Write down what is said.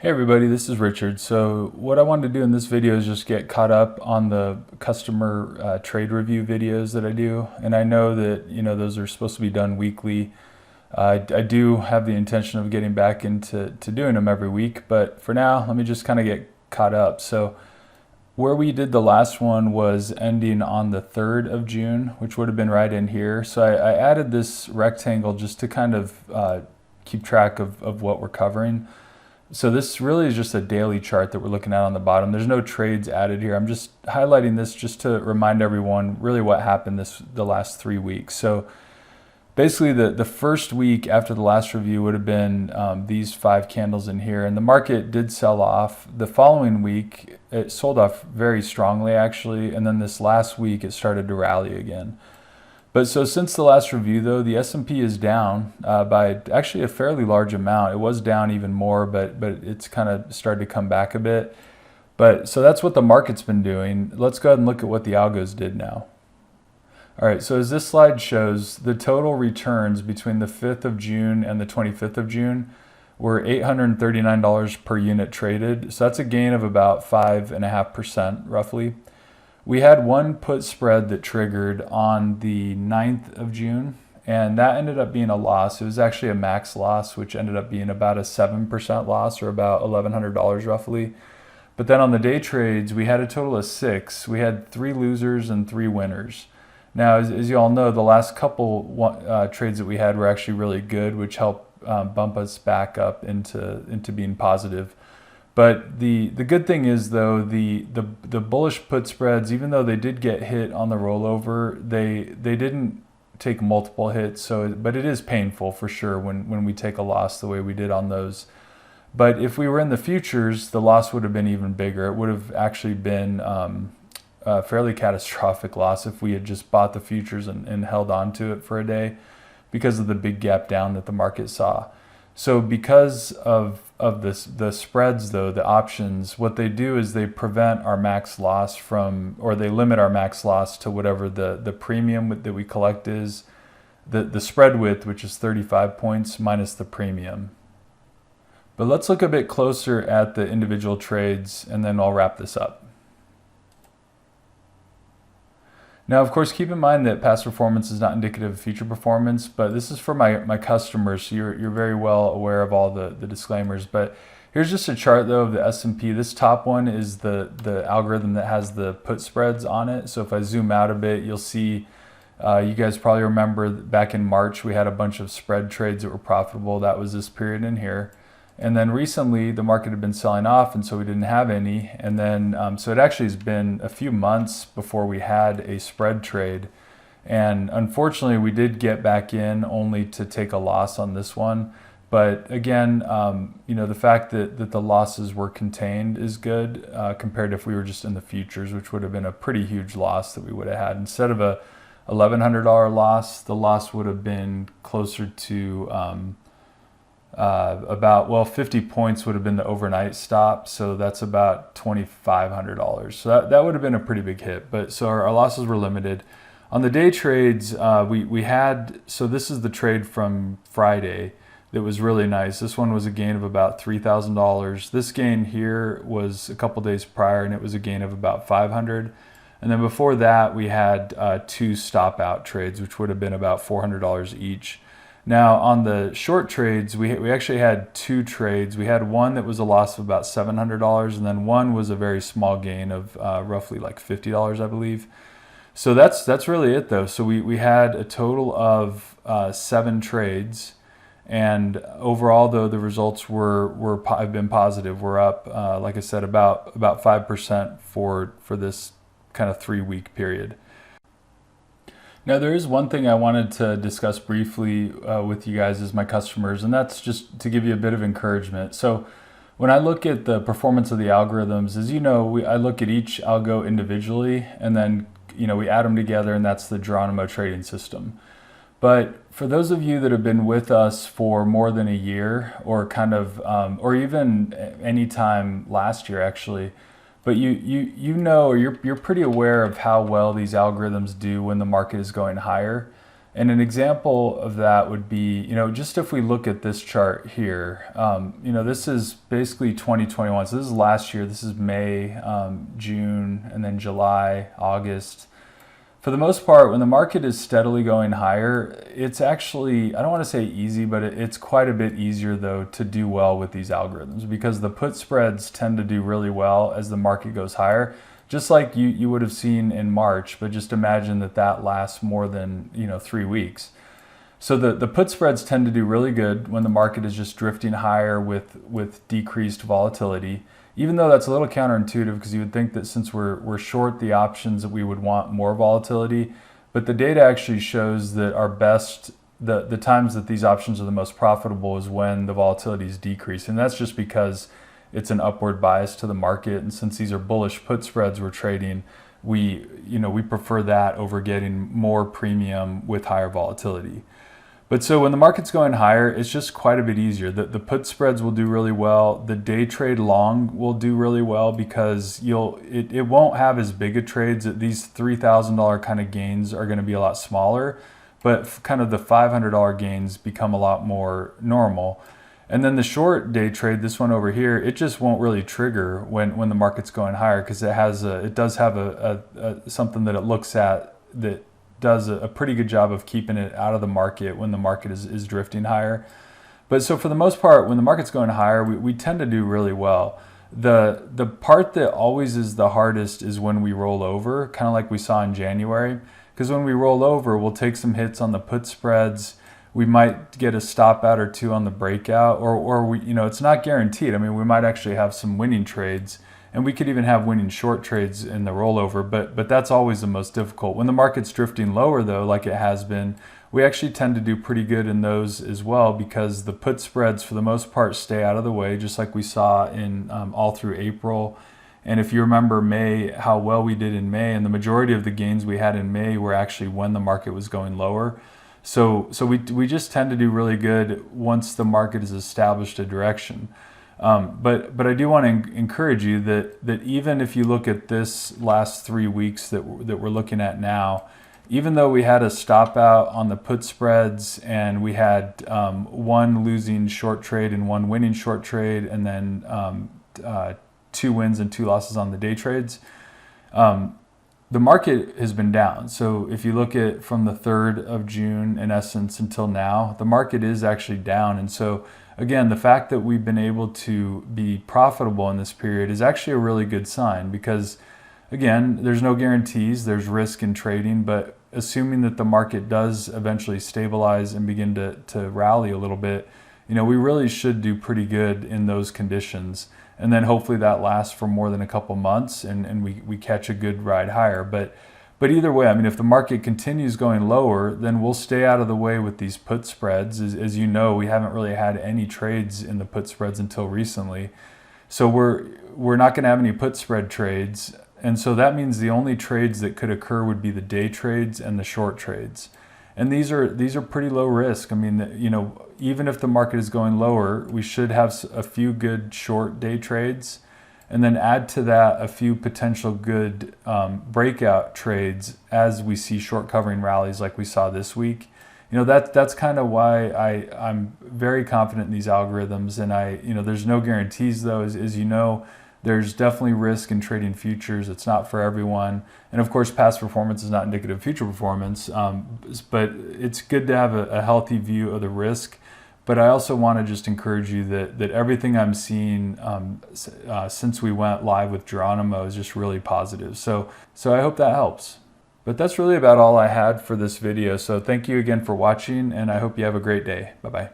Hey everybody, this is Richard. So what I wanted to do in this video is just get caught up on the customer trade review videos that I do. And I know that, those are supposed to be done weekly. I do have the intention of getting back into doing them every week, but for now, let me just kind of get caught up. So where we did the last one was ending on the 3rd of June, which would have been right in here. So I added this rectangle just to kind of keep track of what we're covering. So this really is just a daily chart that we're looking at on the bottom. There's no trades added here. I'm just highlighting this just to remind everyone really what happened the last 3 weeks. So basically the first week after the last review would have been these 5 candles in here, and the market did sell off. The following week it sold off very strongly actually, and then this last week it started to rally again. But so since the last review though, the S&P is down by actually a fairly large amount. It was down even more, but it's kind of started to come back a bit. But so that's what the market's been doing. Let's go ahead and look at what the algos did now. All right, so as this slide shows, the total returns between the 5th of June and the 25th of June were $839 per unit traded. So that's a gain of about 5.5% roughly. We had one put spread that triggered on the 9th of June, and that ended up being a loss. It was actually a max loss, which ended up being about a 7% loss, or about $1,100 roughly. But then on the day trades, we had a total of 6. We had 3 losers and 3 winners. Now, as you all know, the last couple trades that we had were actually really good, which helped bump us back up into being positive. But the good thing is though, the bullish put spreads, even though they did get hit on the rollover, they didn't take multiple hits. But it is painful for sure when we take a loss the way we did on those. But if we were in the futures, the loss would have been even bigger. It would have actually been a fairly catastrophic loss if we had just bought the futures and held on to it for a day because of the big gap down that the market saw. So because of the spreads though, the options, what they do is they prevent our max loss from, or they limit our max loss to whatever the premium that we collect is, the spread width, which is 35 points minus the premium. But let's look a bit closer at the individual trades and then I'll wrap this up. Now, of course, keep in mind that past performance is not indicative of future performance, but this is for my customers, so you're very well aware of all the disclaimers. But here's just a chart, though, of the S&P. This top one is the algorithm that has the put spreads on it. So if I zoom out a bit, you'll see, you guys probably remember back in March, we had a bunch of spread trades that were profitable. That was this period in here. And then recently the market had been selling off, and so we didn't have any. And then, so it actually has been a few months before we had a spread trade. And unfortunately we did get back in only to take a loss on this one. But again, the fact that the losses were contained is good compared to if we were just in the futures, which would have been a pretty huge loss that we would have had. Instead of a $1,100 loss, the loss would have been closer to, about 50 points would have been the overnight stop, so that's about $2,500. So that would have been a pretty big hit. But so our losses were limited. On the day trades, we had, so this is the trade from Friday that was really nice. This one was a gain of about $3,000. This gain here was a couple days prior, and it was a gain of about $500. And then before that, we had 2 stop out trades, which would have been about $400 each. Now on the short trades, we actually had 2 trades. We had one that was a loss of about $700, and then one was a very small gain of roughly like $50, I believe. So that's really it though. So we had a total of 7 trades, and overall though the results have been positive. We're up, like I said, about 5% for this kind of 3-week period. Now there is one thing I wanted to discuss briefly with you guys as my customers, and that's just to give you a bit of encouragement. So when I look at the performance of the algorithms, as you know, I look at each algo individually, and then we add them together, and that's the Geronimo Trading System. But for those of you that have been with us for more than a year, or kind of, or even any time last year actually, but you're pretty aware of how well these algorithms do when the market is going higher. And an example of that would be, just if we look at this chart here, this is basically 2021. So this is last year. This is May, June, and then July, August. For the most part, when the market is steadily going higher, it's actually, I don't want to say easy, but it's quite a bit easier though to do well with these algorithms, because the put spreads tend to do really well as the market goes higher, just like you would have seen in March, but just imagine that lasts more than 3 weeks. So the put spreads tend to do really good when the market is just drifting higher with decreased volatility. Even though that's a little counterintuitive, because you would think that since we're short the options that we would want more volatility, but the data actually shows that our best, the times that these options are the most profitable is when the volatility is decreasing. And that's just because it's an upward bias to the market, and since these are bullish put spreads we're trading, we prefer that over getting more premium with higher volatility. But so when the market's going higher, it's just quite a bit easier. The put spreads will do really well. The day trade long will do really well, because it won't have as big a trades. These $3,000 kind of gains are going to be a lot smaller, but kind of the $500 gains become a lot more normal. And then the short day trade, this one over here, it just won't really trigger when the market's going higher, because it does have something that it looks at that does a pretty good job of keeping it out of the market when the market is drifting higher. But so for the most part, when the market's going higher, we tend to do really well. The part that always is the hardest is when we roll over, kind of like we saw in January. Because when we roll over, we'll take some hits on the put spreads. We might get a stop out or two on the breakout, or we, it's not guaranteed. I mean, we might actually have some winning trades, and we could even have winning short trades in the rollover, but that's always the most difficult. When the market's drifting lower though, like it has been, we actually tend to do pretty good in those as well, because the put spreads for the most part stay out of the way, just like we saw in all through April. And if you remember May, how well we did in May, and the majority of the gains we had in May were actually when the market was going lower. So we just tend to do really good once the market has established a direction. But I do want to encourage you that even if you look at this last 3 weeks that we're looking at now, even though we had a stop out on the put spreads, and we had one losing short trade and one winning short trade, and then 2 wins and 2 losses on the day trades, the market has been down. So if you look at from the 3rd of June, in essence, until now, the market is actually down. And so again, the fact that we've been able to be profitable in this period is actually a really good sign, because again, there's no guarantees, there's risk in trading, but assuming that the market does eventually stabilize and begin to rally a little bit, we really should do pretty good in those conditions. And then hopefully that lasts for more than a couple months, and we catch a good ride higher. But either way, I mean, if the market continues going lower, then we'll stay out of the way with these put spreads. As you know, we haven't really had any trades in the put spreads until recently. So we're not going to have any put spread trades. And so that means the only trades that could occur would be the day trades and the short trades. And these are pretty low risk. I mean, even if the market is going lower, we should have a few good short day trades, and then add to that a few potential good breakout trades as we see short covering rallies like we saw this week. That's kind of why I'm very confident in these algorithms. And there's no guarantees though, as you know. There's definitely risk in trading futures. It's not for everyone. And of course, past performance is not indicative of future performance, but it's good to have a healthy view of the risk. But I also want to just encourage you that everything I'm seeing since we went live with Geronimo is just really positive. So I hope that helps. But that's really about all I had for this video. So thank you again for watching, and I hope you have a great day. Bye-bye.